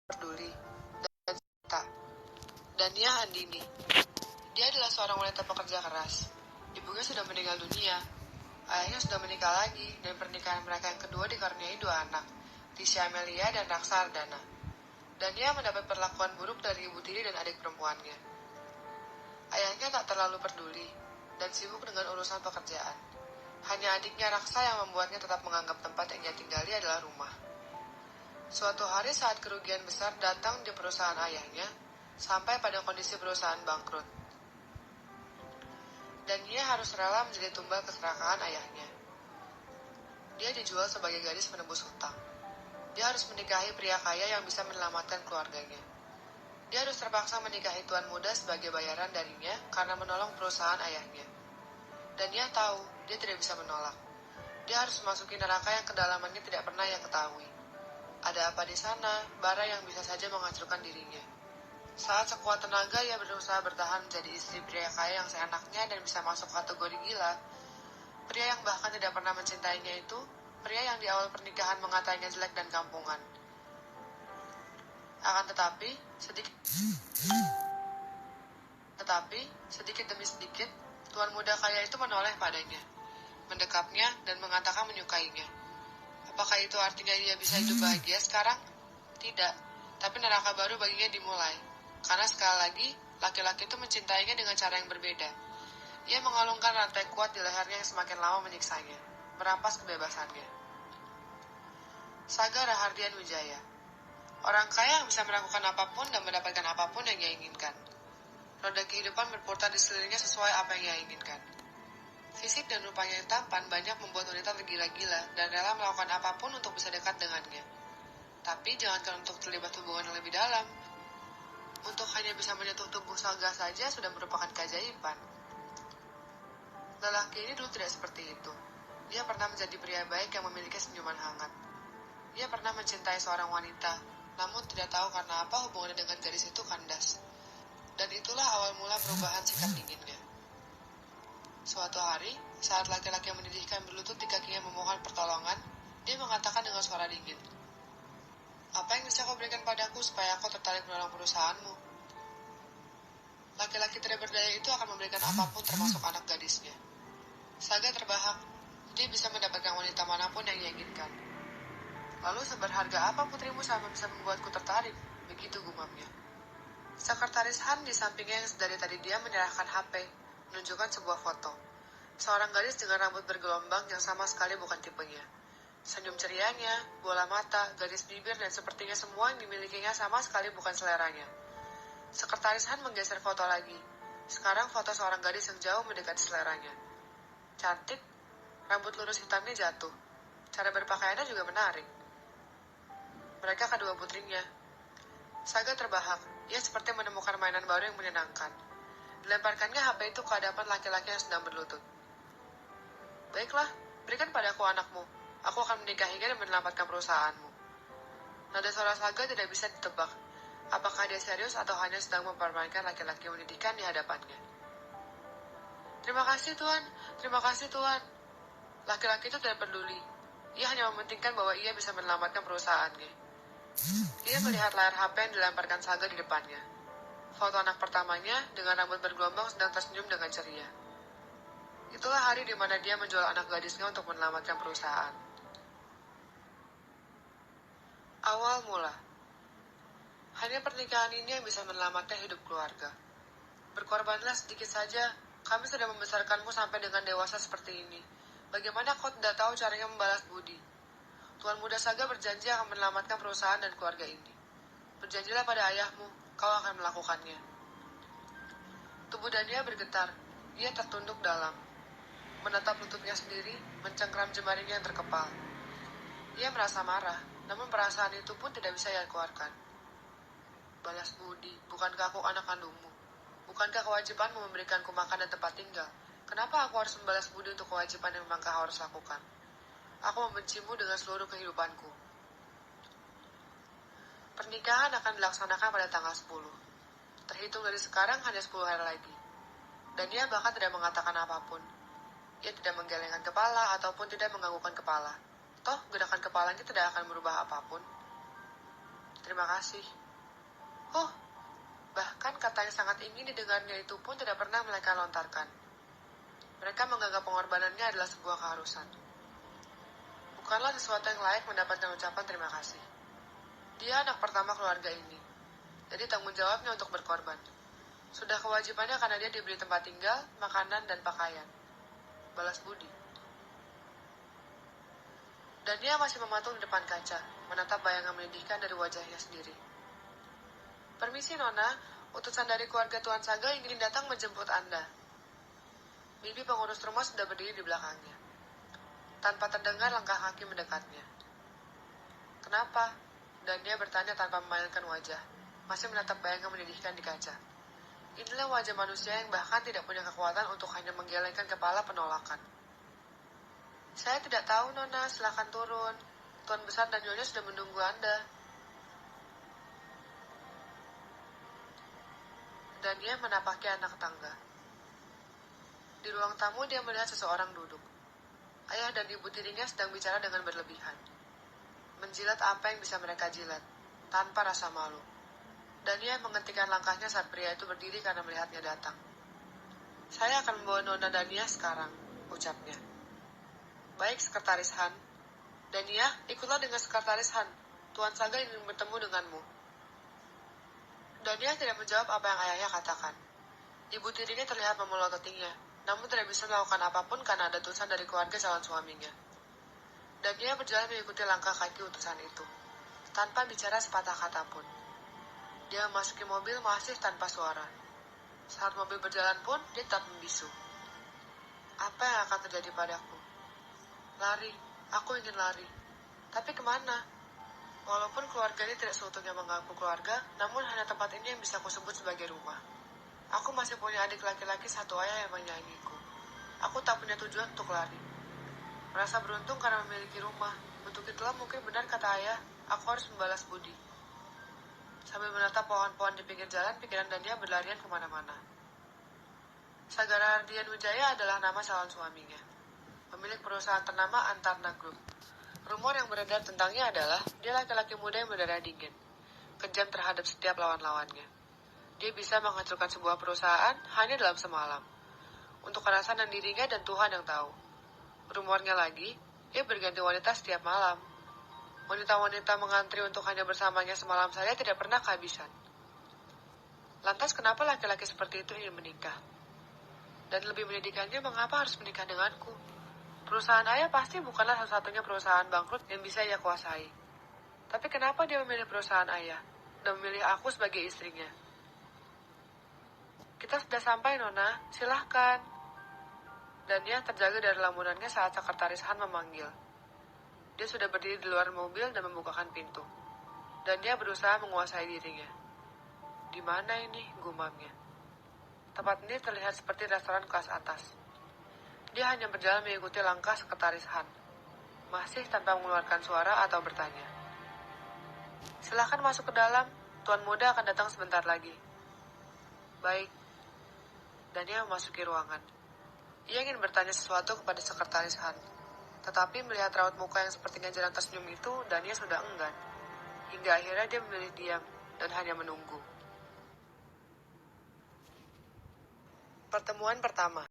peduli dan cinta. Dania Andini. Dia adalah seorang wanita pekerja keras. Ibunya sudah meninggal dunia. Ayahnya sudah menikah lagi, dan pernikahan mereka yang kedua dikaruniai 2 anak, Tisha Amelia dan Raksa Ardana. Dania mendapat perlakuan buruk dari ibu tiri dan adik perempuannya. Ayahnya tak terlalu peduli dan sibuk dengan urusan pekerjaan. Hanya adiknya Raksa yang membuatnya tetap menganggap tempat yang ia tinggali adalah rumah. Suatu hari saat kerugian besar datang di perusahaan ayahnya, sampai pada kondisi perusahaan bangkrut. Dan ia harus rela menjadi tumbal kecelakaan ayahnya. Dia dijual sebagai gadis penebus hutang. Dia harus menikahi pria kaya yang bisa menyelamatkan keluarganya. Dia harus terpaksa menikahi tuan muda sebagai bayaran darinya karena menolong perusahaan ayahnya. Dan ia tahu, dia tidak bisa menolak. Dia harus memasuki neraka yang kedalamannya tidak pernah ia ketahui. Ada apa di sana, bara yang bisa saja menghancurkan dirinya. Saat sekuat tenaga ia berusaha bertahan menjadi istri pria kaya yang seenaknya dan bisa masuk kategori gila. Pria yang bahkan tidak pernah mencintainya itu, pria yang di awal pernikahan mengatainya jelek dan kampungan. Akan tetapi, sedikit demi sedikit, tuan muda kaya itu menoleh padanya, mendekapnya dan mengatakan menyukainya. Apakah itu artinya dia bisa hidup bahagia sekarang? Tidak, tapi neraka baru baginya dimulai. Karena sekali lagi, laki-laki itu mencintainya dengan cara yang berbeda. Ia mengalungkan rantai kuat di lehernya yang semakin lama menyiksanya, merampas kebebasannya. Saga Rahardian Wijaya. Orang kaya yang bisa melakukan apapun dan mendapatkan apapun yang ia inginkan. Roda kehidupan berputar di sekelilingnya sesuai apa yang ia inginkan. Fisik dan rupanya yang tampan banyak membuat wanita tergila-gila dan rela melakukan apapun untuk bisa dekat dengannya. Tapi jangankan untuk terlibat hubungan yang lebih dalam. Untuk hanya bisa menyentuh tubuh Saga saja sudah merupakan keajaiban. Lelaki ini dulu tidak seperti itu. Dia pernah menjadi pria baik yang memiliki senyuman hangat. Dia pernah mencintai seorang wanita, namun tidak tahu karena apa hubungannya dengan gadis itu kandas. Dan itulah awal mula perubahan sikap dinginnya. Suatu hari, saat laki-laki yang menyedihkan berlutut di kakinya memohon pertolongan, dia mengatakan dengan suara dingin, "Apa yang bisa kau berikan padaku supaya aku tertarik menolong perusahaanmu?" Laki-laki tidak berdaya itu akan memberikan apapun termasuk anak gadisnya. Saga terbahak, dia bisa mendapatkan wanita manapun yang ia inginkan. Lalu seberharga apa putrimu sampai bisa membuatku tertarik? Begitu gumamnya. Sekretaris Han di sampingnya yang dari tadi dia menyerahkan HP, menunjukkan sebuah foto. Seorang gadis dengan rambut bergelombang yang sama sekali bukan tipenya. Senyum cerianya, bola mata, garis bibir, dan sepertinya semua yang dimilikinya sama sekali bukan seleranya. Sekretaris Han menggeser foto lagi. Sekarang foto seorang gadis yang jauh mendekati seleranya. Cantik, rambut lurus hitamnya jatuh. Cara berpakaiannya juga menarik. Mereka kedua putrinya. Saga terbahak. Ia seperti menemukan mainan baru yang menyenangkan. Dilemparkannya HP itu ke hadapan laki-laki yang sedang berlutut. Baiklah, berikan padaku anakmu. Aku akan menikahinya dan menyelamatkan perusahaanmu. Nada suara Saga tidak bisa ditebak. Apakah dia serius atau hanya sedang mempermainkan laki-laki yang menyedihkan di hadapannya? Terima kasih Tuan. Laki-laki itu tidak peduli. Ia hanya mementingkan bahwa ia bisa menyelamatkan perusahaannya. Dia melihat layar HP yang dilemparkan Saga di depannya. Foto anak pertamanya dengan rambut bergelombang sedang tersenyum dengan ceria. Itulah hari di mana dia menjual anak gadisnya untuk menyelamatkan perusahaan. Awal mula. Hanya pernikahan ini yang bisa menyelamatkan hidup keluarga. Berkorbanlah sedikit saja. Kami sudah membesarkanmu sampai dengan dewasa seperti ini. Bagaimana kau tidak tahu caranya membalas budi? Tuan muda Saga berjanji akan menyelamatkan perusahaan dan keluarga ini. Berjanjilah pada ayahmu, kau akan melakukannya. Tubuh Dania bergetar. Ia tertunduk dalam. Menatap lututnya sendiri, mencengkram jemarinya yang terkepal. Ia merasa marah, namun perasaan itu pun tidak bisa ia keluarkan. Balas budi, bukankah aku anak kandungmu? Bukankah kewajibanmu memberikanku makan dan tempat tinggal? Kenapa aku harus membalas budi untuk kewajiban yang memang kau harus lakukan? Aku membencimu dengan seluruh kehidupanku. Pernikahan akan dilaksanakan pada tanggal 10. Terhitung dari sekarang hanya 10 hari lagi. Dan ia bahkan tidak mengatakan apapun. Ia tidak menggelengkan kepala ataupun tidak menganggukkan kepala. Toh, gerakan kepalanya tidak akan merubah apapun. Terima kasih. Oh, bahkan kata yang sangat ingin didengarnya itu pun tidak pernah mereka lontarkan. Mereka menganggap pengorbanannya adalah sebuah keharusan. Bukanlah sesuatu yang layak mendapatkan ucapan terima kasih. Dia anak pertama keluarga ini, jadi tanggung jawabnya untuk berkorban. Sudah kewajibannya karena dia diberi tempat tinggal, makanan, dan pakaian. Balas budi. Dan dia masih mematung di depan kaca, menatap bayangan menyedihkan dari wajahnya sendiri. Permisi Nona, utusan dari keluarga Tuan Saga ingin datang menjemput Anda. Bibi pengurus rumah sudah berdiri di belakangnya. Tanpa terdengar langkah kaki mendekatnya. Kenapa? Dan dia bertanya tanpa memalingkan wajah, masih menatap bayangan menyedihkan di kaca. Inilah wajah manusia yang bahkan tidak punya kekuatan untuk hanya menggelengkan kepala penolakan. Saya tidak tahu, Nona. Silakan turun. Tuan Besar dan Nyonya sudah menunggu Anda. Dan dia menapaki anak tangga. Di ruang tamu dia melihat seseorang duduk. Ayah dan ibu tirinya sedang bicara dengan berlebihan. Menjilat apa yang bisa mereka jilat, tanpa rasa malu. Dan dia menghentikan langkahnya saat pria itu berdiri karena melihatnya datang. Saya akan membawa Nona Dania sekarang, ucapnya. Baik, Sekretaris Han. Dania, ikutlah dengan Sekretaris Han. Tuan Saga ingin bertemu denganmu. Dania tidak menjawab apa yang ayahnya katakan. Ibu tirinya terlihat memelototnya, namun tidak bisa melakukan apapun karena ada tulisan dari keluarga calon suaminya. Dania berjalan mengikuti langkah kaki utusan itu, tanpa bicara sepatah kata pun. Dia memasuki mobil masih tanpa suara. Saat mobil berjalan pun, dia tetap membisu. Apa yang akan terjadi padaku? Lari, aku ingin lari. Tapi kemana? Walaupun keluarga ini tidak seutuhnya mengaku keluarga, namun hanya tempat ini yang bisa aku sebut sebagai rumah. Aku masih punya adik laki-laki satu ayah yang menyayangiku. Aku tak punya tujuan untuk lari. Merasa beruntung karena memiliki rumah. Untuk itulah mungkin benar kata ayah, aku harus membalas budi. Sambil menatap pohon-pohon di pinggir jalan, pikiran Dania berlarian kemana-mana. Sagara Ardian Wijaya adalah nama calon suaminya. Pemilik perusahaan ternama Antarna Group. Rumor yang beredar tentangnya adalah dia laki-laki muda yang berdarah dingin, kejam terhadap setiap lawan-lawannya. Dia bisa menghancurkan sebuah perusahaan hanya dalam semalam. Untuk kerasanan dirinya dan Tuhan yang tahu. Rumornya lagi, dia berganti wanita setiap malam. Wanita-wanita mengantri untuk hanya bersamanya semalam saja tidak pernah kehabisan. Lantas kenapa laki-laki seperti itu ingin menikah? Dan lebih menyedihkannya, mengapa harus menikah denganku? Perusahaan ayah pasti bukanlah satu-satunya perusahaan bangkrut yang bisa ia kuasai. Tapi kenapa dia memilih perusahaan ayah dan memilih aku sebagai istrinya? Kita sudah sampai, Nona. Silahkan. Dan dia terjaga dari lamunannya saat Sekretaris Han memanggil. Dia sudah berdiri di luar mobil dan membukakan pintu. Dan dia berusaha menguasai dirinya. Di mana ini? Gumamnya. Tempat ini terlihat seperti restoran kelas atas. Dia hanya berjalan mengikuti langkah Sekretaris Han, masih tanpa mengeluarkan suara atau bertanya. Silahkan masuk ke dalam, Tuan Muda akan datang sebentar lagi. Baik. Dan dia memasuki ruangan. Ia ingin bertanya sesuatu kepada Sekretaris Han, tetapi melihat raut muka yang sepertinya jarang tersenyum itu, Dania sudah enggan. Hingga akhirnya dia memilih diam dan hanya menunggu. Pertemuan pertama.